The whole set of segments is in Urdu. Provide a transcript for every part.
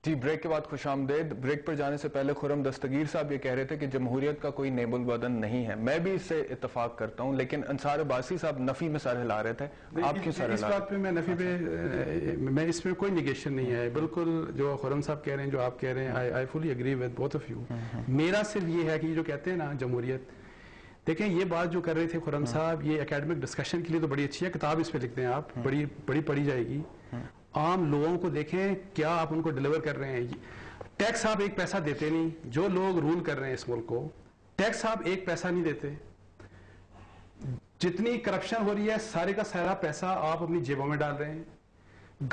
جی بریک کے بعد خوش آمدید. بریک پر جانے سے پہلے خرم دستگیر صاحب یہ کہہ رہے تھے کہ جمہوریت کا کوئی نیب البدن نہیں ہے. میں بھی اس سے اتفاق کرتا ہوں, لیکن انصار عباسی صاحب نفی میں سر ہلا رہے تھے. آپ کیوں سر ہلا رہے اس بات پہ میں نفی پہ میں اس میں کوئی نیگیشن نہیں ہے. بالکل جو خرم صاحب کہہ رہے ہیں, جو آپ کہہ رہے ہیں, I fully agree with both of you. میرا صرف یہ ہے کہ یہ جو کہتے ہیں نا جمہوریت, دیکھیں یہ بات جو کر رہے تھے خرم صاحب, یہ اکیڈمک ڈسکشن کے لیے تو بڑی اچھی ہے, کتاب اس پہ لکھتے ہیں آپ, بڑی پڑھی جائے گی. عام لوگوں کو دیکھیں کیا آپ ان کو ڈیلیور کر رہے ہیں. ٹیکس آپ ایک پیسہ دیتے نہیں. جو لوگ رول کر رہے ہیں اس ملک کو, ٹیکس آپ ایک پیسہ نہیں دیتے. جتنی کرپشن ہو رہی ہے سارے کا سارا پیسہ آپ اپنی جیبوں میں ڈال رہے ہیں.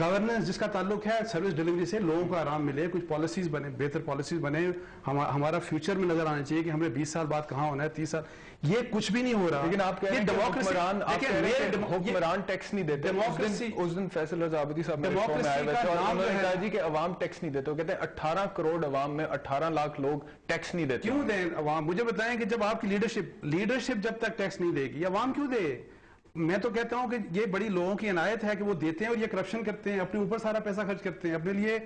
گورننس جس کا تعلق ہے سروس ڈیلیوری سے, لوگوں کو آرام ملے, کچھ پالیسیز بنے, بہتر پالیسیز بنے, ہمارا فیوچر میں نظر آنا چاہیے کہ ہمیں 20 سال بعد کہاں ہونا ہے, 30 سال. یہ کچھ بھی نہیں ہو رہا. لیکن آپ کہہ رہے ہیں کہ حکمران ٹیکس نہیں دیتے. اس دن فیصل رضا عابدی صاحب میرے شو میں آئے ہوئے تھے اور انہوں نے کہا جی کہ عوام ٹیکس نہیں دیتے. وہ کہتے ہیں 18 کروڑ عوام میں 18 لاکھ لوگ ٹیکس نہیں دیتے. کیوں دیں عوام؟ مجھے بتائیں کہ جب آپ کی لیڈرشپ جب تک ٹیکس نہیں دے گی, عوام کیوں دے؟ میں تو کہتا ہوں کہ یہ بڑی لوگوں کی عنایت ہے کہ وہ دیتے ہیں اور یہ کرپشن کرتے ہیں, اپنے اوپر سارا پیسہ خرچ کرتے ہیں اپنے لیے.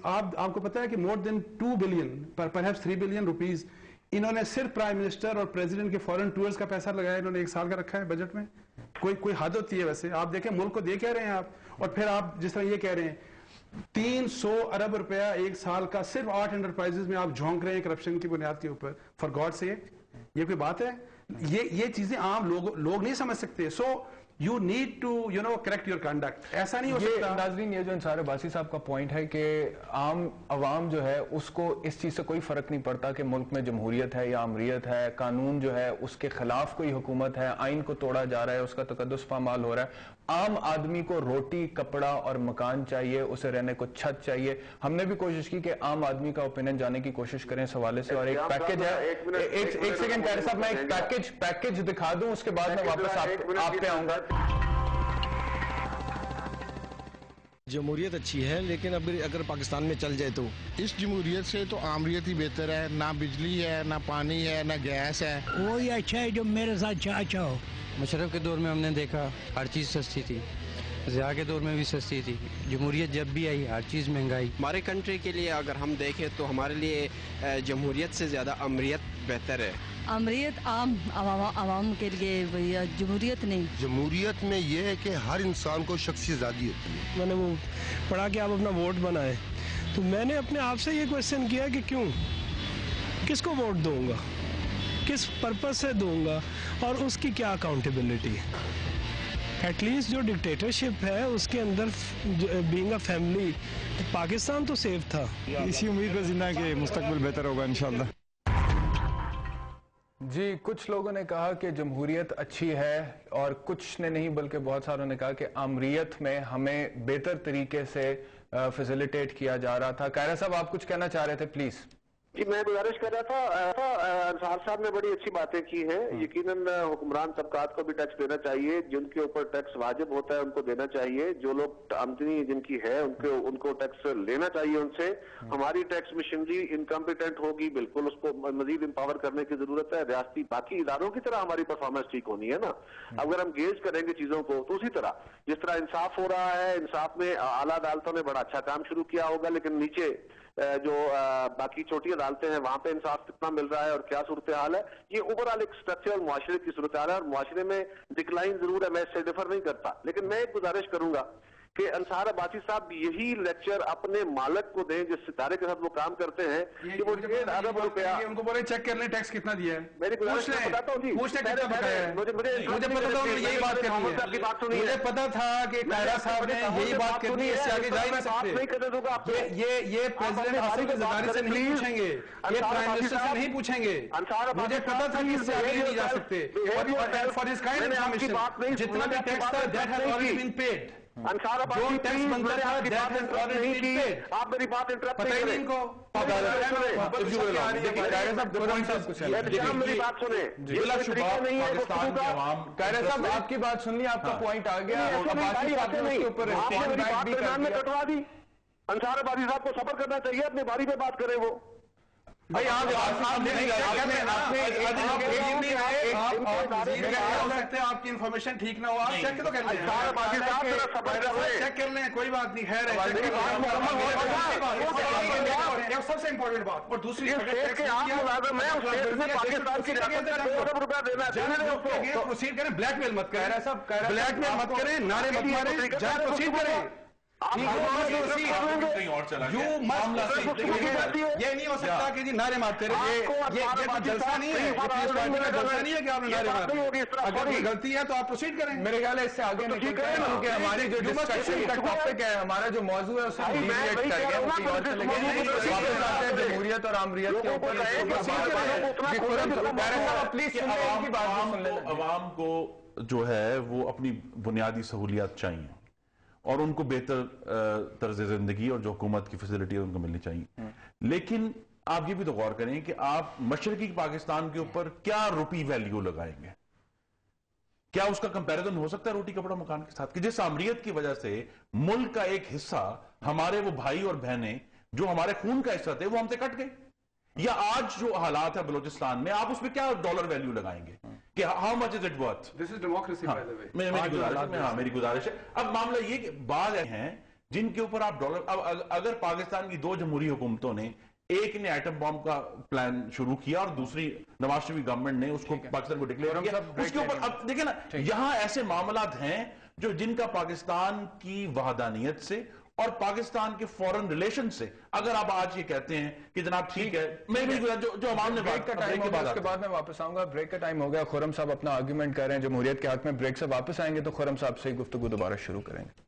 آپ کو پتا ہے کہ مور دین 2 بلین پرہیپس 3 بلین روپیز انہوں نے صرف پرائم منسٹر اور پریزیڈنٹ کے فورن ٹورز کا پیسہ لگایا, انہوں نے 1 سال کا رکھا ہے بجٹ میں. کوئی حد ہوتی ہے ویسے. آپ دیکھیں ملک کو دے کہہ رہے ہیں آپ, اور پھر آپ جس طرح یہ کہہ رہے ہیں 300 ارب روپیہ 1 سال کا صرف 8 انٹرپرائزز میں آپ جھونک رہے ہیں کرپشن کی بنیاد کے اوپر. فار گاڈ سیک, یہ کوئی بات ہے؟ یہ چیزیں عام لوگ نہیں سمجھ سکتے. سو you need to correct your conduct. ایسا نہیں ہو سکتا. ناظرین یہ جو انصار عباسی صاحب کا پوائنٹ ہے کہ عام عوام جو ہے اس کو اس چیز سے کوئی فرق نہیں پڑتا کہ ملک میں جمہوریت ہے یا امریت ہے, قانون جو ہے اس کے خلاف کوئی حکومت ہے, آئین کو توڑا جا رہا ہے, اس کا تقدس پامال ہو رہا ہے. عام آدمی کو روٹی, کپڑا اور مکان چاہیے, اسے رہنے کو چھت چاہیے. ہم نے بھی کوشش کی کہ عام آدمی کا اوپینین جانے کی کوشش کریں اس حوالے سے, اور ایک پیکج ہے. ایک سیکنڈ قاہر صاحب, میں ایک پیکج دکھا دوں, اس کے بعد میں واپس آپ پہ آؤں گا. جمہوریت اچھی ہے, لیکن اگر پاکستان میں چل جائے تو اس جمہوریت سے تو آمریت ہی بہتر ہے. نہ بجلی ہے, نہ پانی ہے, نہ گیس ہے. وہی اچھا ہے جو میرے ساتھ اچھا ہو. مشرف کے دور میں ہم نے دیکھا ہر چیز سستی تھی, ضیاء کے دور میں بھی سستی تھی. جمہوریت جب بھی آئی ہر چیز مہنگائی. ہمارے کنٹری کے لیے اگر ہم دیکھیں تو ہمارے لیے جمہوریت سے زیادہ امریت بہتر ہے. امریت عام عوام کے لیے, جمہوریت نہیں. جمہوریت میں یہ ہے کہ ہر انسان کو شخصی آزادی ہوتی ہے. میں نے وہ پڑھا کہ آپ اپنا ووٹ بنائیں, تو میں نے اپنے آپ سے یہ کویسچن کیا کہ کیوں, کس کو ووٹ دوں گا, کس پرپس سے دوں گا, اور اس کی کیا اکاؤنٹیبلٹی. ایٹ لیسٹ جو ڈکٹیٹرشپ ہے اس کے اندر بینگ اے فیملی, پاکستان تو سیف تھا. اسی امید پہ زندہ ہے کہ مستقبل بہتر ہوگا انشاءاللہ. جی کچھ لوگوں نے کہا کہ جمہوریت اچھی ہے, اور کچھ نے نہیں بلکہ بہت ساروں نے کہا کہ امریت میں ہمیں بہتر طریقے سے فیسیلیٹیٹ کیا جا رہا تھا. قاہرہ صاحب آپ کچھ کہنا چاہ رہے تھے, پلیز. جی میں گزارش کر رہا تھا, انصار صاحب نے بڑی اچھی باتیں کی ہیں. یقیناً حکمران طبقات کو بھی ٹیکس دینا چاہیے, جن کے اوپر ٹیکس واجب ہوتا ہے ان کو دینا چاہیے. جو لوگ آمدنی جن کی ہے ان کو ٹیکس لینا چاہیے ان سے. ہماری ٹیکس مشینری انکمپیٹنٹ ہوگی, بالکل اس کو مزید امپاور کرنے کی ضرورت ہے. ریاستی باقی اداروں کی طرح ہماری پرفارمنس ٹھیک ہونی ہے نا. اگر ہم گیج کریں گے چیزوں کو تو اسی طرح جس طرح انصاف ہو رہا ہے, انصاف میں اعلیٰ عدالتوں نے بڑا اچھا کام شروع کیا ہوگا, لیکن نیچے جو باقی چھوٹی عدالتیں ہیں وہاں پہ انصاف کتنا مل رہا ہے اور کیا صورتحال ہے, یہ اوور آل ایک اسٹرکچر معاشرے کی صورتحال ہے. اور معاشرے میں ڈکلائن ضرور ہے, میں اس سے ڈفر نہیں کرتا, لیکن میں ایک گزارش کروں گا کہ انصار عباسی صاحب یہی لیکچر اپنے مالک کو دیں جس ستارے کے ساتھ وہ کام کرتے ہیں کہ وہ 1.5 ارب روپیہ, ان کو بولے چیک کر لیں ٹیکس کتنا دیا ہے. میری گزارش میں بتاتا ہوں جی, مجھے پتا تھا کہ قاہرہ صاحب نے یہی بات کرنی ہے, اس سے آگے جا ہی نہیں سکتے. یہ پریزیڈنٹ حاصل کے زرداری سے نہیں پوچھیں گے, یہ پرائم منسٹر سے نہیں پوچھیں گے. مجھے پتا تھا کہ اس سے آگے نہیں جا سکتے. For this kind of information جتنا بھی ٹیکس تھا that has already been paid. جو ٹیکس بنتا تھا that has already been paid. آپ میری بات انٹرپٹ پتہ ہی نہیں ان کو. میری بات سنیں, قاہرہ صاحب آپ کی بات سن لی, آپ کا پوائنٹ آ گیا. کٹوا دی. انصار عباسی صاحب کو صبر کرنا چاہیے, اپنی باری پہ بات کریں. وہ بھائی آپ کی انفارمیشن ٹھیک نہ ہو آپ چیک تو کر لیں چیک کر لیں کوئی بات نہیں خیر ہے سب سے امپورٹنٹ بات اور دوسری پروسیڈ کریں بلیک میل مت کریں بلیک میل مت کریں نعرے مت ماریں جہاں پروسیڈ کریں یہ نہیں ہو سکتا کہ جی نعرے مارتے رہے یہ جلسہ نہیں ہے جلسہ نہیں ہے کہ آپ نے نعرے مارتے اگر یہ غلطی ہے تو آپ پروسیڈ کریں میرے خیال ہے اس سے آگے نہیں کیونکہ ہماری جو ڈسکشن کا ٹاپک ہے ہمارا جو موضوع ہے اسے ڈیویٹ کر گیا جمہوریت اور آمریت کے اوپر عوام کو جو ہے وہ اپنی بنیادی سہولیات چاہیے اور ان کو بہتر طرز زندگی اور جو حکومت کی فیسلٹی ان کو ملنی چاہیے لیکن آپ یہ بھی تو غور کریں کہ آپ مشرقی پاکستان کے اوپر کیا روپی ویلیو لگائیں گے کیا اس کا کمپیریزن ہو سکتا ہے روٹی کپڑا مکان کے ساتھ کہ جس آمریت کی وجہ سے ملک کا ایک حصہ ہمارے وہ بھائی اور بہنیں جو ہمارے خون کا حصہ تھے وہ ہم سے کٹ گئے یا آج جو حالات ہے بلوچستان میں آپ اس پہ کیا ڈالر ویلیو لگائیں گے کہ how much is it worth this is democracy by the way میری گزارش ہے اب معاملہ یہ کہ بعض ہیں جن کے اوپر آپ ڈالر اب اگر پاکستان کی 2 جمہوری حکومتوں نے ایک نے ایٹم بم کا پلان شروع کیا اور دوسری نواز شریف گورنمنٹ نے اس کو پاکستان کو ڈکلیئر کیا اس کے اوپر اب دیکھیں نا یہاں ایسے معاملات ہیں جو جن کا پاکستان کی وحدانیت سے اور پاکستان کے فورن ریلیشن سے اگر آپ آج یہ کہتے ہیں کہ جناب ٹھیک ہے میں جو عوام نے بریک کا ٹائم ہوگا اس کے بعد میں واپس آؤں گا بریک کا ٹائم ہو گیا خرم صاحب اپنا آرگیومنٹ کر رہے ہیں جمہوریت کے حق میں بریک سے واپس آئیں گے تو خرم صاحب سے گفتگو دوبارہ شروع کریں گے